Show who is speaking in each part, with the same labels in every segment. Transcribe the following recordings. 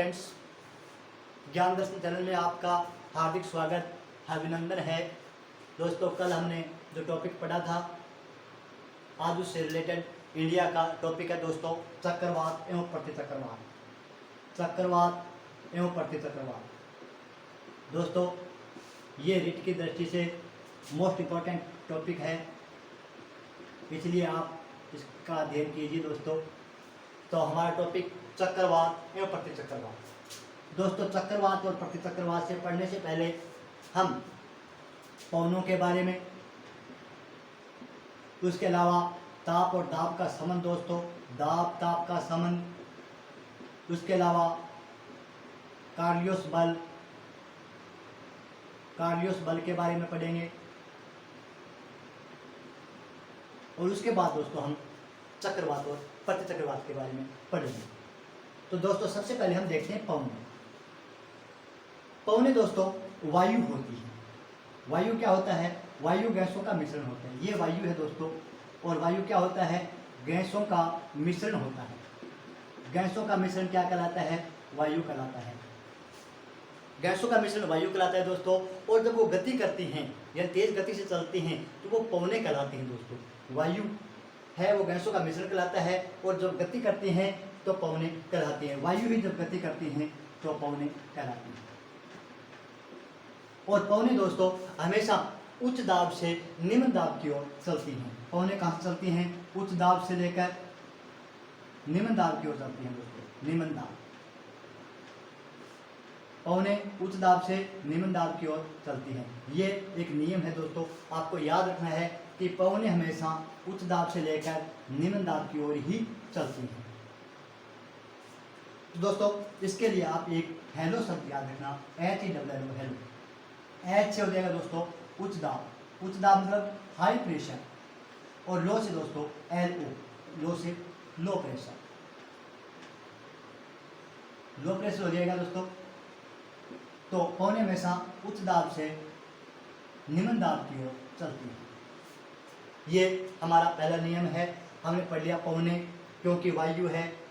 Speaker 1: Friends, ज्ञान दर्शन channel में आपका हार्दिक स्वागत अभिनंदन है। दोस्तों, कल हमने जो टॉपिक पढ़ा था आज उससे रिलेटेड इंडिया का टॉपिक है दोस्तों चक्रवात एवं प्रतिचक्रवात। चक्रवात एवं प्रतिचक्रवात दोस्तों, ये रीट की दृष्टि से मोस्ट इम्पोर्टेंट टॉपिक है, इसलिए आप इसका अध्ययन कीजिए दोस्तों। तो हमारा टॉपिक चक्रवात एवं प्रतिचक्रवात। दोस्तों, चक्रवात और प्रतिचक्रवात से पढ़ने से पहले हम पवनों के बारे में, उसके अलावा ताप और दाब का संबंध दोस्तों, दाब ताप का संबंध, उसके अलावा कार्लियोस बल के बारे में पढ़ेंगे और उसके बाद दोस्तों हम चक्रवात और प्रतिचक्रवात के बारे में पढ़ेंगे। तो दोस्तों, सबसे पहले हम देखते हैं पवनें। पवनें दोस्तों वायु होती है। वायु क्या होता है? वायु गैसों का मिश्रण होता है। ये वायु है दोस्तों, और वायु क्या होता है? गैसों का मिश्रण होता है। गैसों का मिश्रण क्या कहलाता है? वायु कहलाता है। गैसों का मिश्रण वायु कहलाता है दोस्तों। और जब वो गति करती हैं या तेज गति से चलती हैं तो वो पवनें कहलाती हैं दोस्तों। वायु है वो गैसों का मिश्रण कहलाता है, और जब गति करती हैं तो पवनें कहलाती हैं। वायु ही जब गति करती हैं तो पवनें कहलाती हैं। और पवनें दोस्तों हमेशा उच्च दाब से निम्न दाब की ओर चलती हैं। पवनें कहाँ से चलती हैं? उच्च दाब से लेकर निम्न दाब की ओर चलती हैं दोस्तों। निम्न दाब, पवनें उच्च दाब से निम्न दाब की ओर चलती हैं। ये एक नियम है दोस्तों, आपको याद रखना है कि पवनें हमेशा उच्च दाब से लेकर निम्न दाब की ओर ही चलती हैं। तो दोस्तों, इसके लिए आप एक हेलो शब्द याद रखना, HELLO, हेलो। एच से हो जाएगा दोस्तों उच्च दाब। उच्च दाब मतलब हाई प्रेशर, और लो से दोस्तों LO, लो से लो प्रेशर। लो प्रेशर हो जाएगा दोस्तों। तो पवनें हमेशा उच्च दाब से निम्न दाब की ओर चलती है। ये हमारा पहला नियम है। हमने पढ़ लिया पवनें, क्योंकि वायु है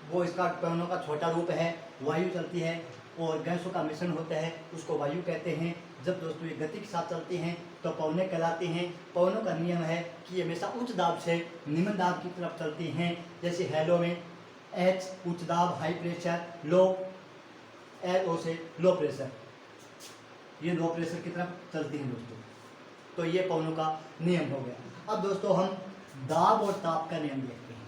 Speaker 1: वो, इसका पवनों का छोटा रूप है। वायु चलती है और गैसों का मिश्रण होता है, उसको वायु कहते हैं। जब दोस्तों ये गति के साथ चलती हैं तो पवनें कहलाती हैं। पवनों का नियम है कि हमेशा उच्च दाब से निम्न दाब की तरफ चलती हैं। जैसे हेलो में H उच्च दाब हाई प्रेशर, लो LO से लो प्रेशर, ये लो प्रेशर की तरफ चलती हैं दोस्तों। तो ये पवनों का नियम हो गया। अब दोस्तों हम दाब और ताप का नियम देखते हैं।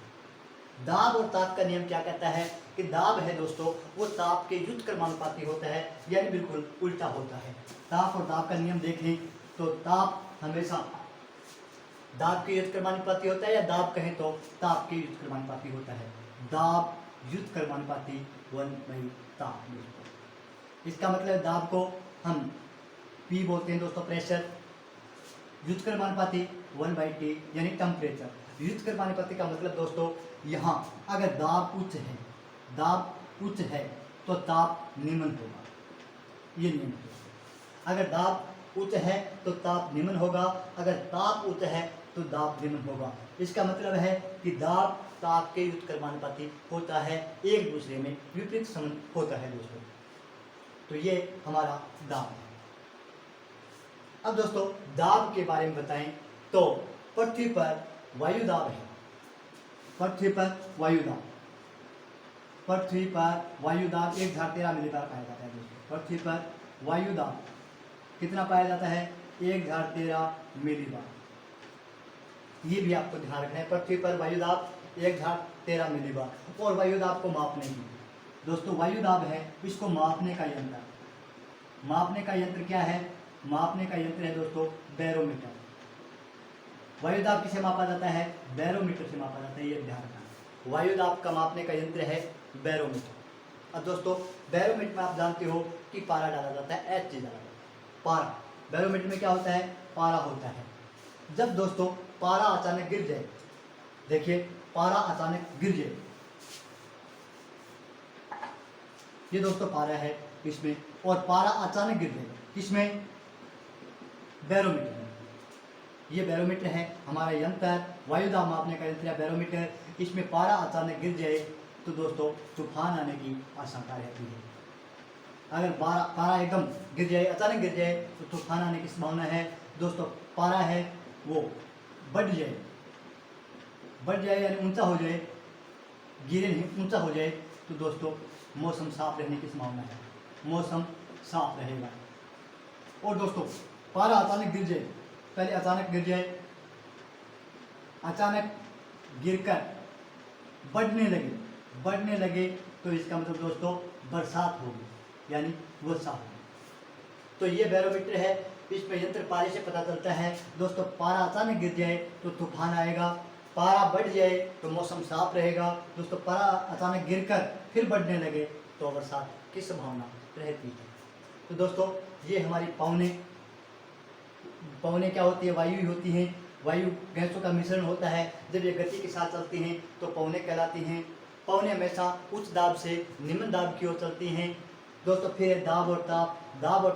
Speaker 1: दाब और ताप का नियम क्या कहता है कि दाब है दोस्तों वो ताप के व्युत्क्रमानुपाती होता है, यानी बिल्कुल उल्टा होता है। ताप और दाब का नियम देखें तो ताप हमेशा दाब के व्युत्क्रमानुपाती होता है, या दाब कहें तो ताप के व्युत्क्रमानुपाती होता है। दाब व्युत्क्रमानुपाती 1/ताप दोस्तों। इसका मतलब दाब को हम P बोलते हैं दोस्तों, प्रेशर। व्युत्क्रमानुपाती 1/T यानी टेम्परेचर। व्युत्क्रमानुपाती का मतलब दोस्तों यहाँ अगर दाब उच्च है तो ताप निम्न होगा। ये नियम है। अगर दाब उच्च है तो ताप निम्न होगा, अगर ताप उच्च है तो दाब निम्न होगा। इसका मतलब है कि दाब ताप के व्युत्क्रमानुपाती होता है, एक दूसरे में विपरीत संबंध होता है दोस्तों। तो ये हमारा दाब है। अब दोस्तों दाब के बारे में बताएं तो पृथ्वी पर वायु दाब है। पृथ्वी पर वायु दाब 1/13 मिलीबार पाया जाता है दोस्तों। पृथ्वी पर वायु दाब कितना पाया जाता है? 1/13 मिलीबार। ये भी आपको ध्यान रखना है। पृथ्वी पर वायु दाब 1/13 मिलीबार। और वायु दाब को मापने की दोस्तों, वायु दाब है इसको मापने का यंत्र। मापने का यंत्र क्या है? मापने का यंत्र है दोस्तों बैरोमीटर। वायु दाब किसे मापा जाता है? बैरोमीटर से मापा जाता है, ये ध्यान रखना। वायु दाब का मापने का यंत्र है बैरोमीटर। अब दोस्तों बैरोमीटर में आप जानते हो कि पारा डाला जाता है, H डाला जाता है। पारा, बैरोमीटर में क्या होता है? पारा होता है। जब दोस्तों पारा अचानक गिर जाए, देखिए पारा अचानक गिर जाए, ये दोस्तों पारा है इसमें, और पारा अचानक गिर जाए किसमें? बैरोमीटर में। ये बैरोमीटर है हमारा यंत्र, वायु दाब मापने का यंत्र है बैरोमीटर। इसमें पारा अचानक गिर जाए तो दोस्तों तूफान आने की आशंका रहती है। अगर पारा एकदम गिर जाए, अचानक गिर जाए, तो तूफान आने की संभावना है। दोस्तों पारा है वो बढ़ जाए यानी ऊंचा हो जाए, गिरे नहीं ऊंचा हो जाए, तो दोस्तों मौसम साफ रहने की संभावना है, मौसम साफ रहेगा। और दोस्तों पारा अचानक गिर जाए, पहले अचानक गिर जाए, अचानक गिरकर बढ़ने लगे तो इसका मतलब दोस्तों बरसात होगी यानी वर्षा होगी। तो ये बैरोमीटर है, इसमें यंत्र पारे से पता चलता है। दोस्तों पारा अचानक गिर जाए तो तूफान आएगा, पारा बढ़ जाए तो मौसम साफ रहेगा। दोस्तों पारा अचानक गिरकर फिर बढ़ने लगे तो बरसात की संभावना रहती है। तो दोस्तों ये हमारी पवनें क्या होती है, वायु ही होती हैं। वायु गैसों का मिश्रण होता है। जब ये गति के साथ चलती हैं तो पवनें कहलाती हैं। पवनें हमेशा उच्च दाब से निम्न दाब की ओर चलती हैं। दोस्तों फिर दाब और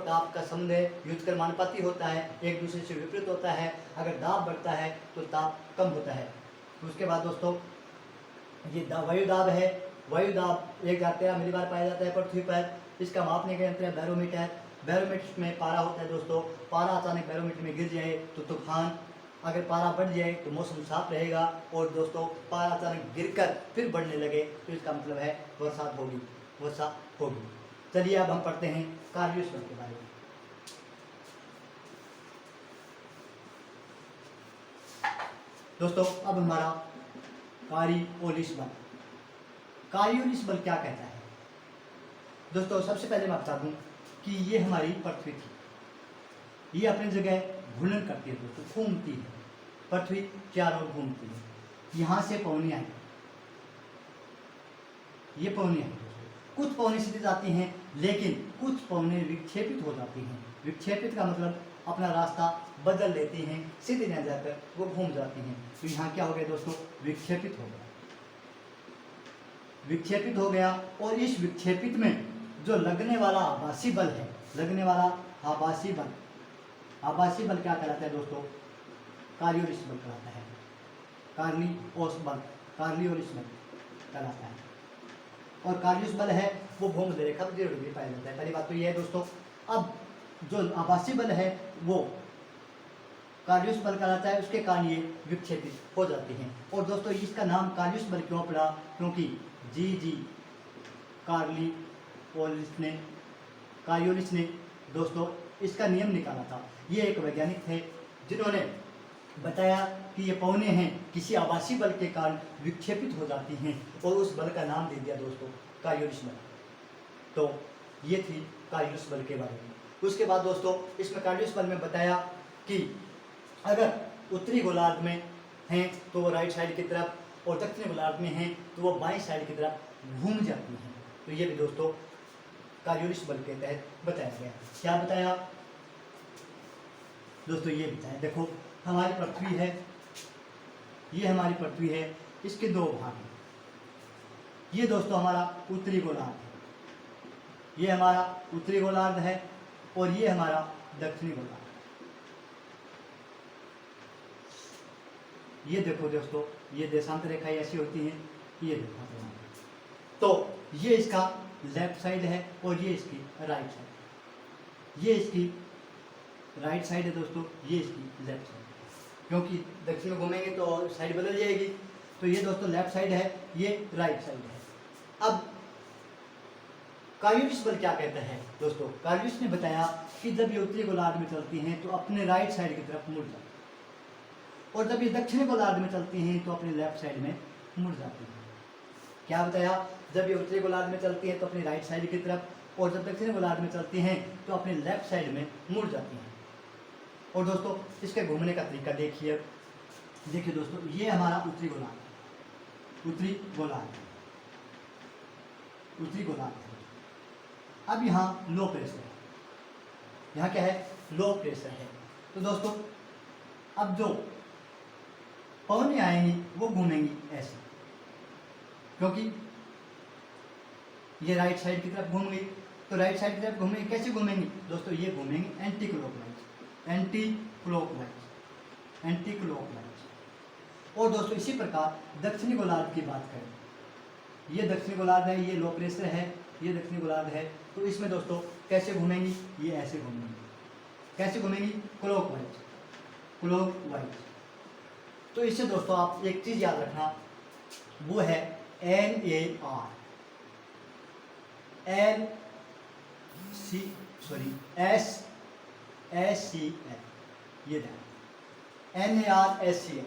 Speaker 1: ताप का संबंध युद्धकर समानुपाती होता है, एक दूसरे से विपरीत होता है। अगर दाब बढ़ता है तो ताप कम होता है। उसके बाद दोस्तों ये वायु दाब है। वायु दाब 1,13 मिलीबार पाया जाता है पृथ्वी पर। इसका मापने का यंत्र है बैरोमीटर। बैरोमीटर में पारा होता है। दोस्तों पारा अचानक बैरोमीटर में गिर जाए तो तूफान, अगर पारा बढ़ जाए तो मौसम साफ रहेगा। और दोस्तों पारा अचानक गिरकर फिर बढ़ने लगे तो इसका मतलब है वर्षा होगी। चलिए अब हम पढ़ते हैं कार्योस बल के बारे में। दोस्तों अब हमारा कार्योलिस बल। कार्योलिस बल क्या कहता है? दोस्तों सबसे पहले मैं बता दूं कि ये हमारी पृथ्वी थी, ये अपनी जगह घूर्णन करती है दोस्तों, घूमती है। पृथ्वी चारों ओर घूमती है। यहाँ से पवनें आई, ये पवनें आई। कुछ पवनें सीधे जाती हैं लेकिन कुछ पवनें विक्षेपित हो जाती हैं। विक्षेपित का मतलब अपना रास्ता बदल लेती हैं, सीधे न जाकर वो घूम जाती हैं। तो यहाँ क्या हो गया दोस्तों, विक्षेपित हो गया। और इस विक्षेपित में जो लगने वाला आभासी बल है, आभासी बल क्या कहलाता है दोस्तों? कार्योलिस बल कहलाता है। कार्योलिस बल कहलाता है। और कार्योलिस बल है वो भूमध्य रेखा पर 0 डिग्री पाया जाता है। पहली बात तो ये है दोस्तों। अब जो आभासी बल है वो कार्योलिस बल कहलाता है, उसके कारण ये विक्षेपित हो जाती हैं। और दोस्तों इसका नाम कार्योलिस बल क्यों पड़ा? क्योंकि जी कार्योलिस ने दोस्तों इसका नियम निकाला था। ये एक वैज्ञानिक थे जिन्होंने बताया कि ये पवनें हैं किसी आभासी बल के कारण विक्षेपित हो जाती हैं और उस बल का नाम दे दिया दोस्तों कार्योलिस बल। तो ये थी कार्योलिस बल के बारे में। उसके बाद दोस्तों इसमें कार्योलिस बल में बताया कि अगर उत्तरी गोलार्ध में हैं तो वो राइट साइड की तरफ और दक्षिणी गोलार्ध में हैं तो वो बाएं साइड की तरफ घूम जाती हैं। तो ये भी दोस्तों कार्योलिस बल के तहत बताया गया। क्या बताया दोस्तों? ये बताया, देखो हमारी पृथ्वी है, ये हमारी पृथ्वी है, इसके दो भाग हैं। ये दोस्तों हमारा उत्तरी गोलार्ध है, ये हमारा उत्तरी गोलार्ध है और ये हमारा दक्षिणी गोलार्ध। ये देखो दोस्तों, ये देशांतर रेखाएं ऐसी होती हैं, ये देखो। तो ये इसका लेफ्ट साइड है और ये इसकी राइट साइड। ये इसकी राइट साइड है दोस्तों, ये इसकी लेफ्ट साइड। क्योंकि दक्षिण में घूमेंगे तो साइड बदल जाएगी। तो ये दोस्तों लेफ्ट साइड है, ये राइट साइड है। अब कार्योलिस बल क्या कहता है दोस्तों? कार्योलिस ने बताया कि जब ये उत्तरी गोलार्ध में चलती हैं तो अपने राइट साइड की तरफ मुड़ जाती हैं और जब ये दक्षिणी गोलार्ध में चलती हैं तो अपने लेफ्ट साइड में मुड़ जाती हैं। क्या बताया? जब ये उत्तरी गोलार्ध में चलती हैं तो अपनी राइट साइड की तरफ और जब दक्षिणी गोलार्ध में चलती हैं तो अपने लेफ्ट साइड में मुड़ जाती हैं। और दोस्तों इसके घूमने का तरीका देखिए दोस्तों, ये हमारा उत्तरी गोलार्ध है। अब यहाँ लो प्रेशर है, यहाँ क्या है? लो प्रेशर है। तो दोस्तों अब जो पवनें आएंगी वो घूमेंगी ऐसे, क्योंकि ये राइट साइड की तरफ घूम गई। तो राइट साइड की तरफ घूमेंगी, कैसे घूमेंगी दोस्तों? ये घूमेंगी एंटी क्लॉकवाइज। और दोस्तों इसी प्रकार दक्षिणी गोलार्ध की बात करें, ये दक्षिणी गोलार्ध है, ये लो प्रेशर है, ये दक्षिणी गोलार्ध है। तो इसमें दोस्तों कैसे घूमेंगी, ये ऐसे घूमेंगी। कैसे घूमेंगी, क्लॉकवाइज, क्लॉकवाइज। तो इससे दोस्तों आप एक चीज याद रखना, वो है NAR, SCL, ये NARSCL।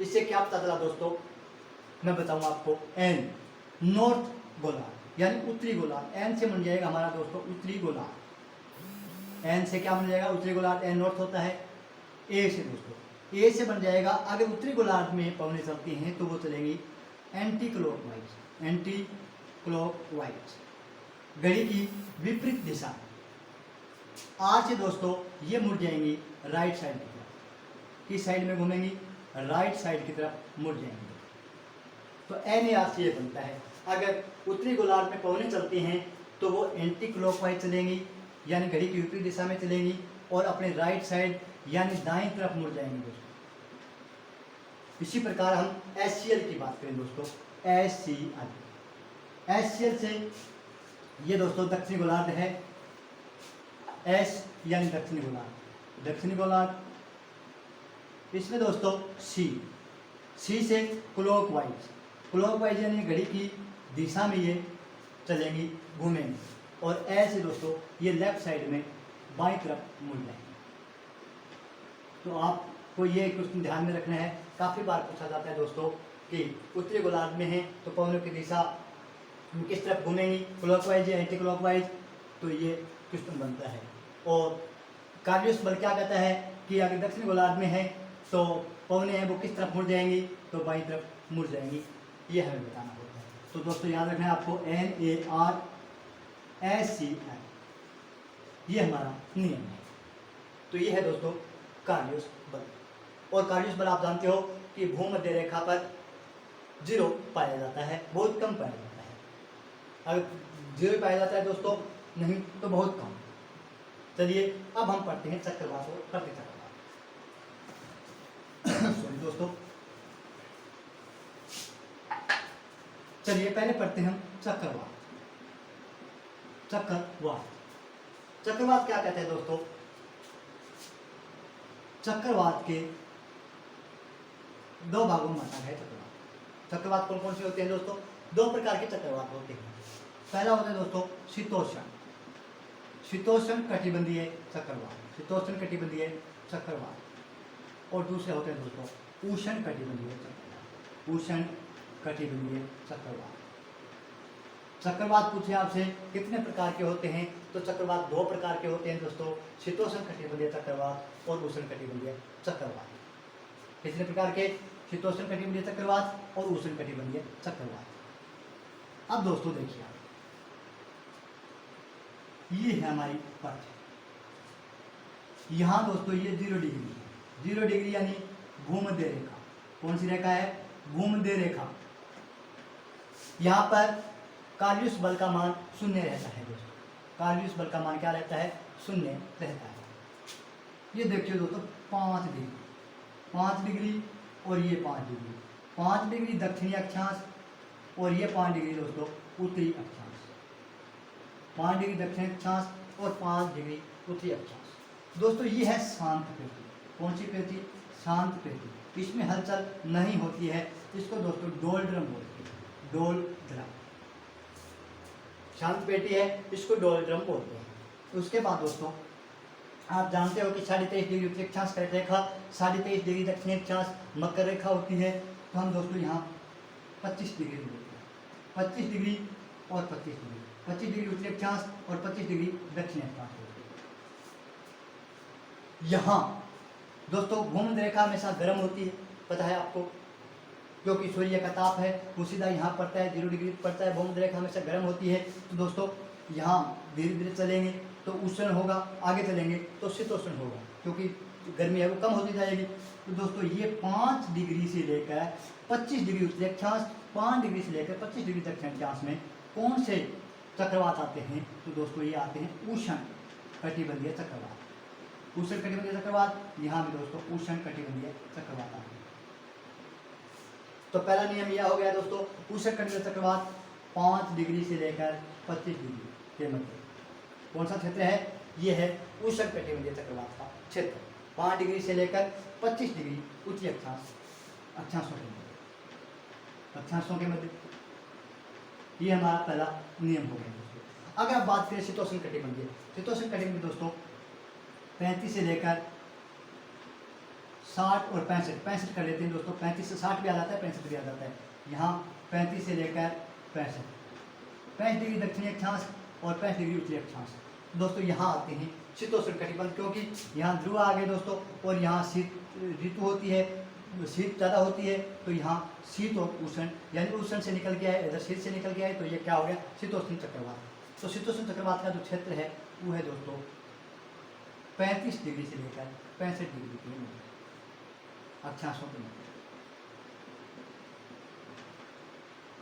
Speaker 1: इससे क्या पता चला दोस्तों, मैं बताऊंगा आपको। N नॉर्थ गोलार्ध यानी उत्तरी गोलार्ध, N से बन जाएगा हमारा दोस्तों उत्तरी गोलार्ध। N से क्या बन जाएगा, उत्तरी गोलार्ध, N नॉर्थ होता है। A से दोस्तों, A से बन जाएगा, अगर उत्तरी गोलार्ध में पवनें चलती हैं तो वो चलेंगी एंटी क्लॉकवाइज, एंटी क्लॉकवाइज, घड़ी की विपरीत दिशा। आज से दोस्तों ये मुड़ जाएंगी राइट साइड की तरफ। किस साइड में घूमेंगी, राइट साइड की तरफ मुड़ जाएंगे। तो NARCL बनता है। अगर उत्तरी गोलार्ध में पवनें चलती हैं तो वो एंटी क्लॉकवाइज चलेंगी, यानी घड़ी की विपरीत दिशा में चलेंगी, और अपने राइट साइड यानी दाईं तरफ मुड़ जाएंगे दोस्तों। इसी प्रकार हम SCL की बात करें दोस्तों, SCL से ये दोस्तों दक्षिणी गोलार्ध है, S यानी दक्षिणी गोलार्ध, दक्षिणी गोलार्ध। इसमें दोस्तों C से क्लॉकवाइज, क्लॉकवाइज यानी घड़ी की दिशा में ये चलेंगी, घूमेंगी। और A से दोस्तों ये लेफ्ट साइड में बाईं तरफ मुड़ जाएंगे। तो आपको ये क्वेश्चन ध्यान में रखना है, काफ़ी बार पूछा जाता है दोस्तों कि उत्तरी गोलार्ध में है तो पवनों की दिशा किस तरफ घूमेंगी, क्लॉकवाइज या एंटी क्लॉकवाइज। तो ये क्वेश्चन बनता है। और कार्डियस बल क्या कहता है कि अगर दक्षिणी गोलार्ध में है तो पवनें हैं वो किस तरफ मुड़ जाएंगी, तो बाईं तरफ मुड़ जाएंगी। ये हमें बताना होता है। तो दोस्तों याद रखना है आपको NARSCL, ये हमारा नियम है। तो ये है दोस्तों कार्डियस बल। और कार्डियस बल आप जानते हो कि भूमध्य रेखा पर 0 पाया जाता है, बहुत कम पाया जाता है। अगर 0 पाया जाता है दोस्तों, नहीं तो बहुत कम। चलिए अब हम पढ़ते हैं चक्रवात और प्रतिचक्रवात। सॉरी दोस्तों, चलिए पहले पढ़ते हैं हम चक्रवात। चक्रवात, चक्रवात क्या कहते हैं दोस्तों, चक्रवात के 2 भागों में बांटा है चक्रवात। चक्रवात कौन कौन से होते हैं दोस्तों, 2 प्रकार के चक्रवात होते हैं। पहला होता है दोस्तों शीतोष्ण, शीतोष्ण कटिबंधीय चक्रवात, शीतोष्ण कटिबंधीय चक्रवात। और दूसरे होते हैं दोस्तों उष्ण कटिबंधीय चक्रवात, उष्ण कटिबंधीय चक्रवात। चक्रवात पूछे आपसे कितने प्रकार के होते हैं, तो चक्रवात 2 प्रकार के होते हैं दोस्तों, शीतोष्ण कटिबंधीय चक्रवात और उष्ण कटिबंधीय चक्रवात। कितने प्रकार के, शीतोष्ण कटिबंधीय चक्रवात और उष्ण कटिबंधीय चक्रवात। अब दोस्तों देखिए आप, ये है हमारी अर्थ। यहाँ दोस्तों ये 0 डिग्री है, 0 डिग्री यानी भूमध्य रेखा। कौन सी रेखा है, भूमध्य रेखा। यहाँ पर कार्डियस बल का मान 0 रहता है दोस्तों, कार्डियस बल का मान क्या रहता है, 0 रहता है। ये देखिए दोस्तों 5 डिग्री, 5 डिग्री और ये 5 डिग्री, 5 डिग्री दक्षिणी अक्षांश और ये 5 डिग्री दोस्तों उत्तरी अक्षांश, 5 डिग्री दक्षिणी अक्षांश और 5 डिग्री उत्तरी अक्षांश। दोस्तों ये है शांत पृथ्वी। कौन सी पृथ्वी, शांत पृथ्वी। इसमें हलचल नहीं होती है, इसको दोस्तों डोलड्रम बोलते हैं, डोलड्रम। शांत पेटी है, इसको डोलड्रम बोलते हैं। उसके बाद दोस्तों आप जानते हो कि 23.5 डिग्री उत्तरी अक्षांश कर्क रेखा, 23.5 डिग्री दक्षिणी अक्षांश मकर रेखा होती है। तो हम दोस्तों यहाँ 25 डिग्री बोलते हैं, 25 डिग्री और 25 डिग्री, 25 डिग्री उत्तरी अक्षांश और 25 डिग्री दक्षिणी अक्षांश होती है। यहाँ दोस्तों भूमध्य रेखा हमेशा गर्म होती है, पता है आपको, क्योंकि सूर्य का ताप है वो सीधा यहाँ पड़ता है, 0 डिग्री पड़ता है। भूमध्य रेखा हमेशा गर्म होती है। तो दोस्तों यहाँ धीरे धीरे चलेंगे तो उष्ण होगा, आगे चलेंगे तो शीतोष्ण होगा, क्योंकि गर्मी है वो कम होती जाएगी। तो दोस्तों ये 5 डिग्री से लेकर 25 डिग्री उत्तरी अक्षांश, 5 डिग्री से लेकर 25 डिग्री दक्षिणी अक्षांश में कौन से चक्रवात आते हैं, तो दोस्तों ये आते हैं उष्ण कटिबंधीय चक्रवात। उष्ण कटिबंधीय चक्रवात, यहाँ भी दोस्तों उष्ण कटिबंधीय चक्रवात आते हैं। तो पहला नियम यह हो गया दोस्तों, उष्ण कटिबंधीय चक्रवात 5 डिग्री से लेकर 25 डिग्री के मध्य। कौन सा क्षेत्र है? ये है उष्णकटिबंधीय चक्रवात का क्षेत्र। 5 डिग्री से लेकर 25 डिग्री उत्तरी अक्षांशों के मध्य। ये हमारा पहला नियम हो गया दोस्तों। अगर आप बात करें शीतोष्ण कटिबंधीय दोस्तों 35 से लेकर 60 और 65 कर लेते हैं दोस्तों। 35 से 60 भी आ जाता है, 65 भी आ जाता है। यहाँ 35 से लेकर 65 डिग्री दक्षिणी अक्षांश और 65 डिग्री उत्तरी अक्षांश दोस्तों। यहाँ आते हैं शीतोष्ण कटिबंध, क्योंकि यहाँ ध्रुव आ गए दोस्तों और यहाँ शीत ऋतु होती है, शीत ज़्यादा होती है, तो यहाँ शीत और उष्ण, यानी उष्ण से निकल गया है, इधर शीत से निकल गया है, तो ये क्या हो गया? शीतोष्ण चक्रवात। तो शीतोष्ण चक्रवात का जो क्षेत्र है वो है दोस्तों 35 डिग्री से लेकर 65 डिग्री के मध्य अक्षांशों के मध्य।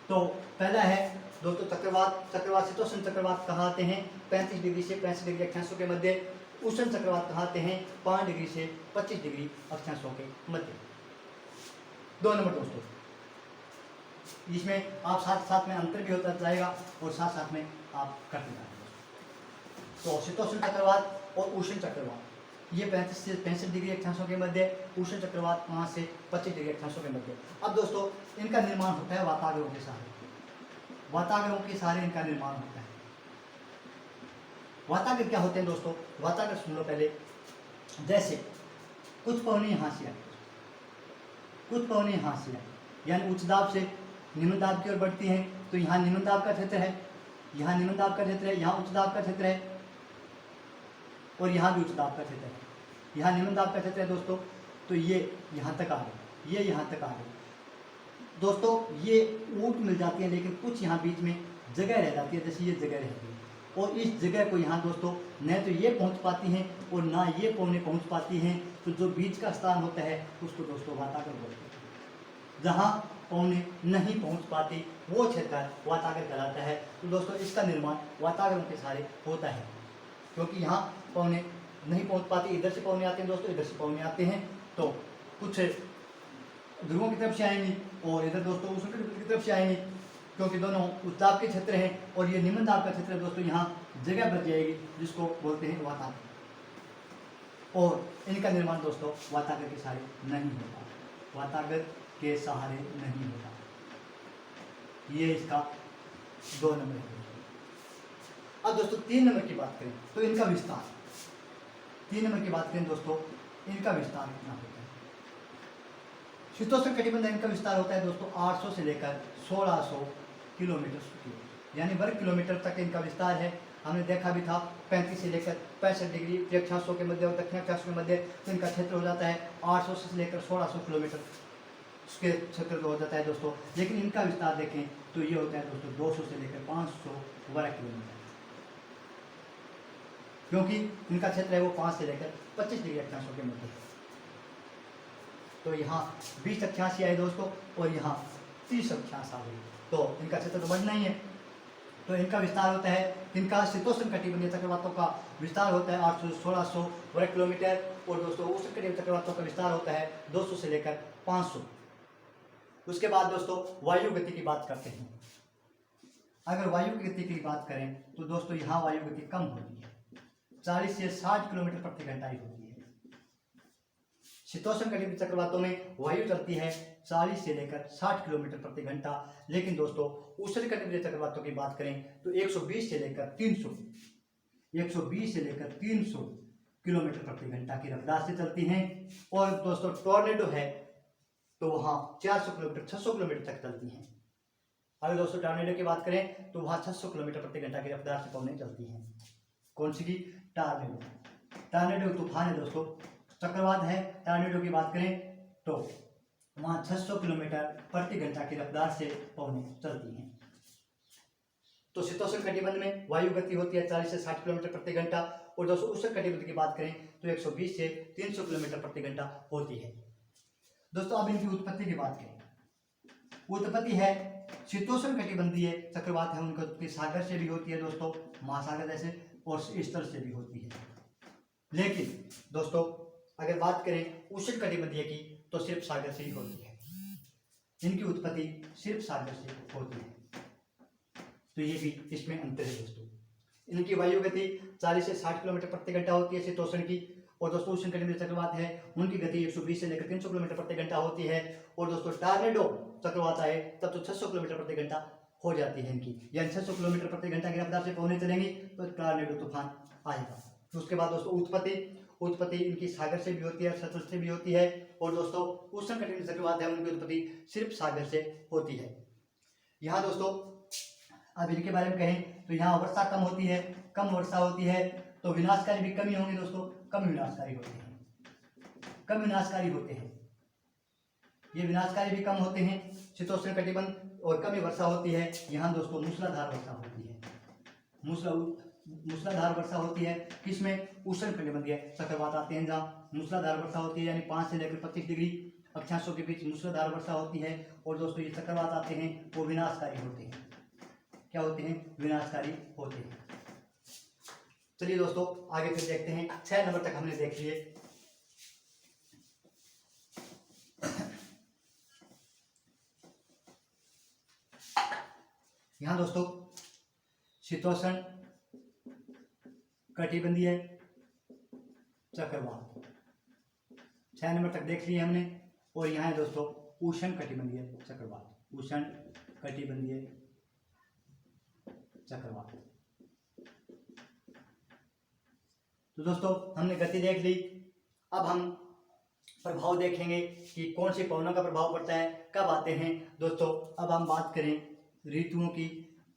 Speaker 1: तो पहला है दोस्तों चक्रवात शीतोष्ण चक्रवात कहाँ आते हैं? 35 डिग्री से 65 डिग्री अक्षांशों के मध्य। उष्ण चक्रवात कहाँ आते हैं? 5 डिग्री से 25 डिग्री अक्षांशों के मध्य। 2 नंबर दोस्तों, इसमें आप साथ में अंतर भी होता जाएगा और साथ में आप करते जाएंगे। तो शीतोष्ण चक्रवात और उष्ण चक्रवात ये 35 से 65 डिग्री अक्षांशों के मध्य, उष्ण चक्रवात 5 से 25 डिग्री अक्षांशों के मध्य। अब दोस्तों इनका निर्माण होता है वातावरणों के सहारे इनका निर्माण होता है। वातागर क्या होते हैं दोस्तों? वातागर सुन लो पहले। जैसे कुछ पवनी हाशिया यानी उच्च दाब से निम्न दाब की ओर बढ़ती हैं, तो यहाँ निम्न दाब का क्षेत्र है, यहाँ निम्न दाब का क्षेत्र है, यहाँ उच्च दाब का क्षेत्र है और यहाँ भी उच्च दाब का क्षेत्र है। यहाँ निम्न दाब का क्षेत्र है दोस्तों, तो ये यहाँ तक आ गए, ये यहाँ तक आ गए दोस्तों। ये ऊँट मिल जाती है, लेकिन कुछ यहाँ बीच में जगह रह जाती है, जैसे ये जगह रहती है, और इस जगह को यहाँ दोस्तों न तो ये पहुँच पाती हैं और ना ये पौने पहुँच पाती हैं। तो जो बीच का स्थान होता है उसको दोस्तों वातागर बोलते हैं। जहाँ पौने नहीं पहुँच पाती वो क्षेत्र वातागर कहलाता है। तो दोस्तों इसका निर्माण वातागरों के सहारे होता है, क्योंकि यहाँ पौने नहीं पहुँच पाती, इधर से पौने आते हैं दोस्तों, इधर से पौने आते हैं, तो कुछ ध्रुवों की तरफ से आएंगी और इधर दोस्तों उष्ण की तरफ से आएंगी, क्योंकि दोनों उच्च दाब के क्षेत्र हैं और ये निम्न दाब का क्षेत्र है दोस्तों। यहाँ जगह बच जाएगी जिसको बोलते हैं वातागर, और इनका निर्माण दोस्तों वातागर के सहारे नहीं होता, वातागर के सहारे नहीं होता। ये इसका 2 नंबर है। अब दोस्तों 3 नंबर की बात करें तो इनका विस्तार, 3 नंबर की बात करें दोस्तों, इनका विस्तार कितना होता है? शीतोष्ण कटिबंध इनका विस्तार होता है दोस्तों 800 से लेकर 1600 किलोमीटर, यानी वर्ग किलोमीटर तक इनका विस्तार है। हमने देखा भी था 35 से लेकर 65 डिग्री उत्तरी अक्षांशों के मध्य और दक्षिण अक्षांशों के मध्य, तो इनका क्षेत्र हो जाता है 800 से लेकर 1600 किलोमीटर उसके क्षेत्र हो जाता है दोस्तों। लेकिन इनका विस्तार देखें तो ये होता है दोस्तों 200 से लेकर 500 वर्ग किलोमीटर, क्योंकि इनका क्षेत्र है वो 5 से लेकर 25 डिग्री अक्षांशों के मध्य। तो यहाँ 20 अक्षांश आए दोस्तों और यहाँ 30 अक्षांश आ गए, तो इनका क्षेत्र तो बढ़ना ही है। तो इनका विस्तार होता है, इनका शीतोष्ण कटिबंधीय चक्रवातों का विस्तार होता है 800 से 1600 वर्ग किलोमीटर, और दोस्तों उष्ण कटिबंधीय चक्रवातों का विस्तार होता है 200 से लेकर 500। उसके बाद दोस्तों वायु गति की बात करते हैं। अगर वायु की गति की बात करें तो दोस्तों यहाँ वायु गति कम होती है, 40 से 60 किलोमीटर प्रति घंटा ही होती है। शीतोष्ण कटिबंधीय चक्रवातों में वायु चलती है 40 से लेकर 60 किलोमीटर प्रति घंटा, लेकिन दोस्तों उष्ण कटिबंधीय चक्रवातों की बात करें तो 120 से लेकर 300 किलोमीटर प्रति घंटा की रफ्तार से चलती हैं। और दोस्तों टॉर्नेडो है तो वहाँ 400 किलोमीटर 600 किलोमीटर तक चलती हैं। अगर दोस्तों टॉर्नेडो की बात करें तो वहाँ 600 किलोमीटर प्रति घंटा की रफ्तार से पवनें चलती हैं। कौन सी की? टॉर्नेडो तूफान है दोस्तों, चक्रवात है। टॉर्नेडो की बात करें तो वहाँ 600 किलोमीटर प्रति घंटा की रफ्तार से पवनें चलती हैं। तो शीतोष्ण कटिबंध में वायु गति होती है 40 से 60 किलोमीटर प्रति घंटा, और दोस्तों उष्ण कटिबंध की बात करें तो 120 से 300 किलोमीटर प्रति घंटा होती है। दोस्तों अब इनकी उत्पत्ति की बात करें। उत्पत्ति है शीतोष्ण कटिबंधीय चक्रवात है, उनकी उत्पत्ति सागर से भी होती है दोस्तों, महासागर जैसे, और स्थल से भी होती है। लेकिन दोस्तों अगर बात करें उष्ण कटिबंधीय की तो सिर्फ सागर से ही होती है, इनकी उत्पत्ति सिर्फ सागर से होती है। तो ये भी इसमें अंतर है दोस्तों। इनकी वायु गति 40 से 60 किलोमीटर प्रति घंटा होती है शीतोष्ण की, और दोस्तों उष्णकटिबंधीय चक्रवात है उनकी गति 120 से लेकर 300 किलोमीटर प्रति घंटा होती है। और दोस्तों टॉर्नेडो चक्रवात आए तब तो 600 किलोमीटर प्रति घंटा हो जाती है इनकी, यानी 600 किलोमीटर प्रति घंटा की रफ्तार से पहुंचने चलेंगी तो टॉर्नेडो तूफान आएगा। तो उसके बाद दोस्तों उत्पत्ति इनकी सागर से भी होती है, सतलज से भी होती है। और दोस्तों उष्णकटिबंधीय चक्रवात है उनकी उत्पत्ति सिर्फ सागर से होती है। यहाँ दोस्तों अब इनके बारे में कहें तो यहाँ वर्षा कम वर्षा होती है, तो विनाशकारी भी कमी होंगे दोस्तों, कम विनाशकारी होते हैं। ये विनाशकारी भी कम होते हैं शीतोष्ण कटिबंध, और कम ही वर्षा होती है। यहाँ दोस्तों मूसलाधार वर्षा होती है, मूसलाधार वर्षा होती है। किसमें? उष्ण कटिबंधीय चक्रवात आते हैं जहाँ मूसलाधार वर्षा होती है, यानी 5 से लेकर 25 डिग्री अक्षांशों के बीच मूसलाधार वर्षा होती है। और दोस्तों ये चक्रवात आते हैं वो विनाशकारी होते हैं। क्या होते हैं? विनाशकारी होते हैं। चलिए दोस्तों आगे फिर देखते हैं। 6 नंबर तक हमने देख लिए। यहां दोस्तों शीतोष्ण कटिबंधीय चक्रवात 6 नंबर तक देख लिए हमने। और यहाँ है दोस्तों उष्ण कटिबंधीय चक्रवात। तो दोस्तों हमने गति देख ली। अब हम प्रभाव देखेंगे कि कौन सी पवनों का प्रभाव पड़ता है, कब आते हैं। दोस्तों अब हम बात करें ऋतुओं की,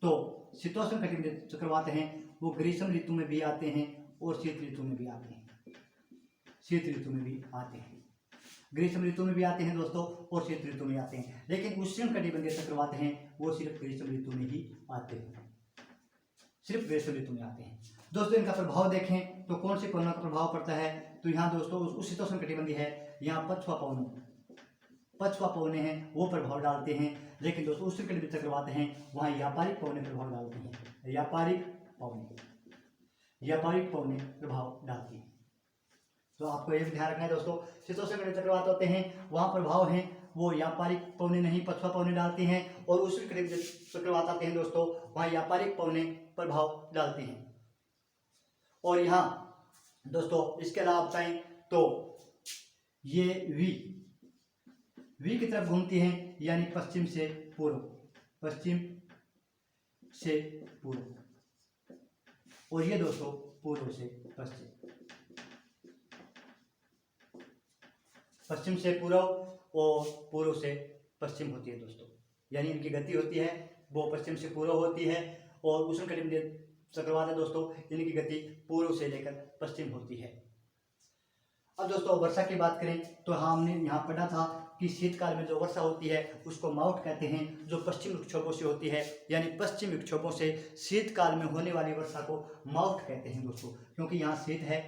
Speaker 1: तो शीतोष्ण कटिबंधीय चक्रवात हैं वो ग्रीष्म ऋतु में भी आते हैं और शीत ऋतु में भी आते हैं। ग्रीष्म ऋतु में भी आते हैं दोस्तों और शीत ऋतु में आते हैं। लेकिन उष्ण कटिबंधीय चक्रवात हैं वो सिर्फ ग्रीष्म ऋतु में ही आते हैं, दोस्तों इनका प्रभाव देखें तो कौन सी पवनों का प्रभाव पड़ता है। तो यहाँ दोस्तों उस शीतोष्ण कटिबंधीय है, यहाँ पछुआ पवने हैं वो प्रभाव डालते हैं। लेकिन दोस्तों उष्ण कटिबंधीय चक्रवात हैं वहाँ व्यापारिक पवने प्रभाव डालते हैं, व्यापारिक पवने प्रभाव डालती हैं। तो आपको ये भी ध्यान रखना है दोस्तों, शीतोष्ण कटिबंधीय चक्रवात होते हैं वहाँ प्रभाव हैं वो व्यापारिक पवने नहीं पछुआ पवने डालते हैं। और उष्ण कटिबंधीय चक्रवात आते हैं दोस्तों वहाँ व्यापारिक पवने प्रभाव डालते हैं। और यहाँ दोस्तों इसके अलावा बताएं तो ये वी की तरफ घूमती हैं, यानी पश्चिम से पूर्व। और ये दोस्तों पूर्व से पश्चिम से पूर्व और पूर्व से पश्चिम होती है दोस्तों, यानी इनकी गति होती है वो पश्चिम से पूर्व होती है। और उष्ण कटिबंधीय चक्रवात है दोस्तों इनकी गति पूर्व से लेकर पश्चिम होती है। अब दोस्तों वर्षा की बात करें तो हमने यहाँ पढ़ा था कि शीतकाल में जो वर्षा होती है उसको माउट कहते हैं, जो पश्चिम विक्षोभों से होती है, यानी पश्चिम विक्षोभों से शीतकाल में होने वाली वर्षा को माउट कहते हैं दोस्तों। क्योंकि यहाँ शीत है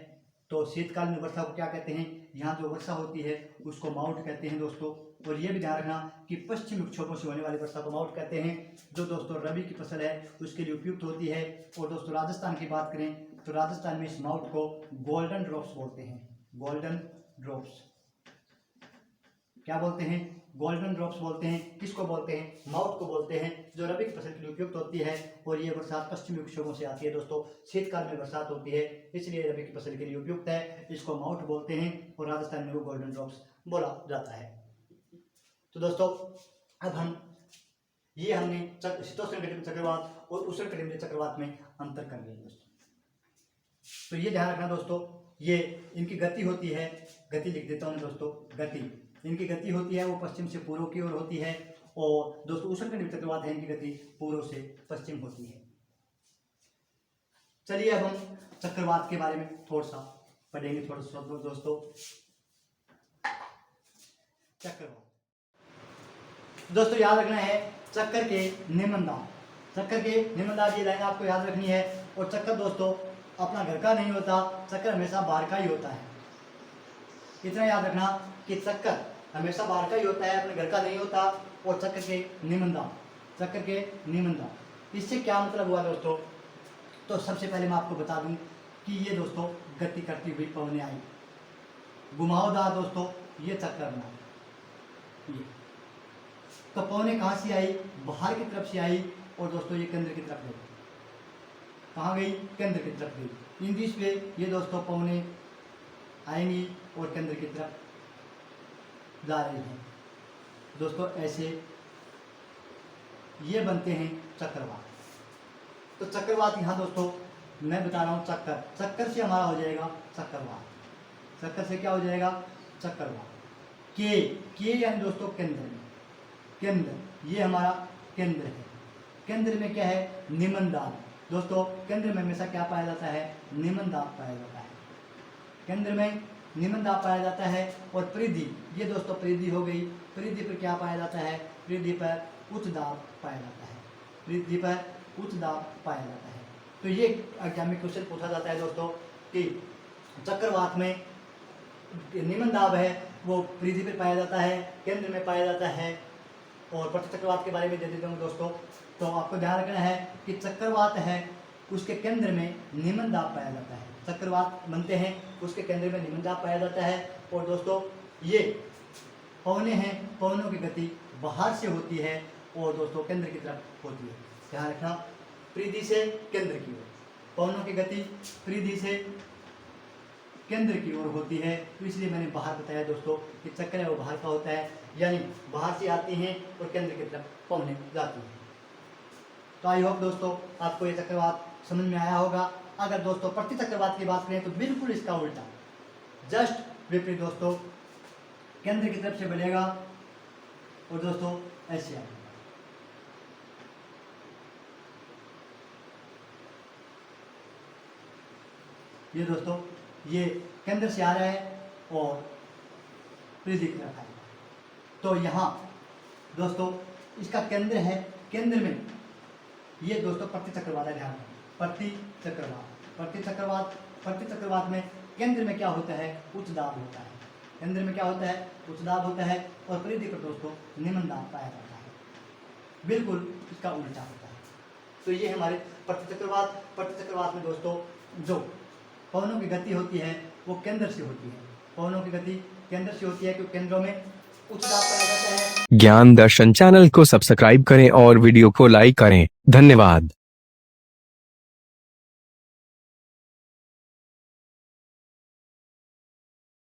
Speaker 1: तो शीतकाल में वर्षा को क्या कहते हैं, यहाँ जो वर्षा होती है उसको माउट कहते हैं दोस्तों। और ये भी ध्यान रखना कि पश्चिम विक्षोभों से होने वाली वर्षा को माउट कहते हैं, जो दोस्तों रबी की फसल है उसके लिए उपयुक्त होती है। और दोस्तों राजस्थान की बात करें तो राजस्थान में इस माउट को गोल्डन ड्रॉप्स बोलते हैं। गोल्डन ड्रॉप्स क्या बोलते हैं? गोल्डन ड्रॉप्स बोलते हैं। किसको बोलते हैं? माउट को बोलते हैं, जो रबी की फसल के लिए उपयुक्त होती है। और ये बरसात पश्चिमी विक्षोभों से आती है दोस्तों। शीतकाल में बरसात होती है इसलिए रबी की फसल के लिए उपयुक्त है, इसको माउट बोलते हैं। और राजस्थान में वो गोल्डन ड्रॉप्स बोला जाता है। तो दोस्तों अब हमने शीतोष्ण कटिबंधीय चक्रवात और उष्ण कटिबंधीय चक्रवात में अंतर कर लिया दोस्तों। तो ये ध्यान रखना दोस्तों, ये इनकी गति होती है, गति लिख देता हूँ दोस्तों, इनकी गति होती है वो पश्चिम से पूर्व की ओर होती है। और दोस्तों उष्ण कटिबंधीय चक्रवात है इनकी गति पूर्व से पश्चिम होती है। चलिए अब हम चक्रवात के बारे में थोड़ा सा पढ़ेंगे दोस्तों। चक्रवात दोस्तों याद रखना है चक्कर के निम्नदाब ये लाइन आपको याद रखनी है। और चक्कर दोस्तों अपना घर का नहीं होता, चक्कर हमेशा बाहर का ही होता है। इतना याद रखना कि चक्कर हमेशा बाहर का ही होता है, अपने घर का नहीं होता। और चक्कर के निम्नदाब इससे क्या मतलब हुआ दोस्तों? तो सबसे पहले मैं आपको बता दूं कि ये दोस्तों गति करती हुई पवनें आई, घुमावदार दोस्तों ये चक्कर बना। ये तो पवनें कहाँ से आई? बाहर की तरफ से आई और दोस्तों ये केंद्र की तरफ गई। कहाँ गई? केंद्र की तरफ गई। इन दिस वे ये दोस्तों पौने आएंगी और केंद्र की तरफ जा रही हैं। दोस्तों ऐसे ये बनते हैं चक्रवात। तो चक्रवात यहाँ दोस्तों मैं बता रहा हूँ चक्कर, चक्कर से हमारा हो जाएगा चक्रवात। चक्कर से क्या हो जाएगा? चक्रवात। के यानी दोस्तों केंद्र में, केंद्र ये हमारा केंद्र है। केंद्र में क्या है? निम्न दाब। दोस्तों केंद्र में हमेशा क्या पाया जाता है? निम्न दाब पाया जाता है। केंद्र में निम्न दाब पाया जाता है। और परिधि, ये दोस्तों परिधि हो गई। परिधि पर क्या पाया जाता है? परिधि पर उच्च दाब पाया जाता है। परिधि पर उच्च दाब पाया जाता है। तो ये एग्जाम में क्वेश्चन पूछा जाता है दोस्तों कि चक्रवात में निम्न दाब है वो परिधि पर पाया जाता है, केंद्र में पाया जाता है। और प्रति चक्रवात के बारे में दे देता हूँ दोस्तों। तो आपको ध्यान रखना है कि चक्रवात है उसके केंद्र में निम्न दाब पाया जाता है। चक्रवात बनते हैं उसके केंद्र में निम्न दाब पाया जाता है। और दोस्तों ये पवने हैं, पवनों की गति बाहर से होती है और दोस्तों केंद्र की तरफ होती है। ध्यान रखना, परिधि से केंद्र की ओर, पवनों की गति परिधि से केंद्र की ओर होती है। तो इसलिए मैंने बाहर बताया दोस्तों कि चक्कर है वो बाहर का होता है, यानी बाहर से आती हैं और केंद्र की तरफ पहुंचने जाती हैं। तो आई होप दोस्तों आपको ये चक्रवात समझ में आया होगा। अगर दोस्तों प्रति चक्रवात की बात करें तो बिल्कुल इसका उल्टा, जस्ट विपरीत दोस्तों, केंद्र की तरफ से बढ़ेगा और दोस्तों ऐसे आएगा। ये दोस्तों ये केंद्र से आ रहा है और परिधि की तरफ आएगा। तो यहाँ दोस्तों इसका केंद्र है, केंद्र में ये दोस्तों प्रति चक्रवात है। ध्यान रखें, प्रति चक्रवात, प्रति चक्रवात में केंद्र में क्या होता है? उच्च दाब होता है। केंद्र में क्या होता है? उच्च दाब होता है और परिधि पर दोस्तों निम्न दाब पाया जाता है। बिल्कुल इसका उल्टा होता है। तो ये हमारे प्रति चक्रवात। प्रति चक्रवात में दोस्तों जो पवनों की गति होती है वो केंद्र से होती है। पवनों की गति केंद्र से होती है क्योंकि केंद्रों में उच्च दाब पाया जाता है।
Speaker 2: ज्ञान दर्शन चैनल को सब्सक्राइब करें और वीडियो को लाइक करें। धन्यवाद।